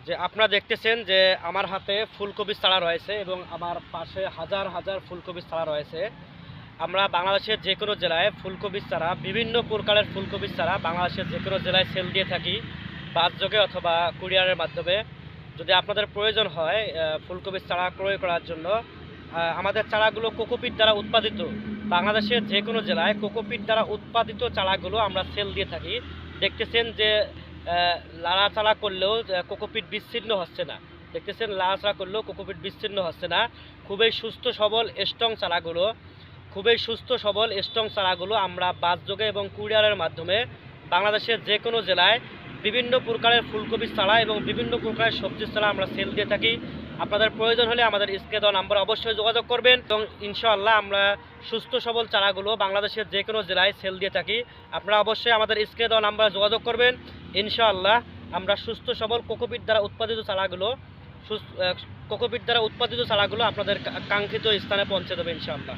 যে আপনারা দেখতেছেন যে আমার হাতে ফুলকপির চারা রয়েছে এবং আমার পাশে হাজার হাজার ফুলকপির চারা রয়েছে। আমরা বাংলাদেশের যে কোনো জেলায় ফুলকপির চারা, বিভিন্ন প্রকারের ফুলকপির চারা বাংলাদেশের যে কোনো জেলায় সেল দিয়ে থাকি, বাসযোগে অথবা কুরিয়ারের মাধ্যমে। যদি আপনাদের প্রয়োজন হয় ফুলকপির চারা ক্রয় করার জন্য, আমাদের চারাগুলো কোকোপিট দ্বারা উৎপাদিত। বাংলাদেশের যে কোনো জেলায় কোকোপিট দ্বারা উৎপাদিত চারাগুলো আমরা সেল দিয়ে থাকি। দেখতেছেন যে লাড়াচাড়া করলেও কোকোপিট বিচ্ছিন্ন হচ্ছে না। দেখতেছেন লাড়াচাড়া করলেও কোকোপিট বিচ্ছিন্ন হচ্ছে না। খুবই সুস্থ সবল স্ট্রং চারাগুলো, খুবই সুস্থ সবল স্ট্রং চারাগুলো আমরা বাসযোগে এবং কুরিয়ারের মাধ্যমে বাংলাদেশের যে কোনো জেলায় বিভিন্ন প্রকারের ফুলকপির চারা এবং বিভিন্ন প্রকারের সবজির চারা আমরা সেল দিয়ে থাকি। আপনাদের প্রয়োজন হলে আমাদের স্ক্রিনে দেওয়া নাম্বারে অবশ্যই যোগাযোগ করবেন এবং ইনশাআল্লাহ আমরা সুস্থ সবল চারাগুলো বাংলাদেশের যে কোনো জেলায় সেল দিয়ে থাকি। আপনারা অবশ্যই আমাদের স্ক্রিনে দেওয়া নাম্বারে যোগাযোগ করবেন। ইনশাআল্লাহ আমরা সুস্থ সবল কোকোপিট দ্বারা উৎপাদিত চারাগুলো আপনাদের কাঙ্ক্ষিত স্থানে পৌঁছে দেবে ইনশাআল্লাহ।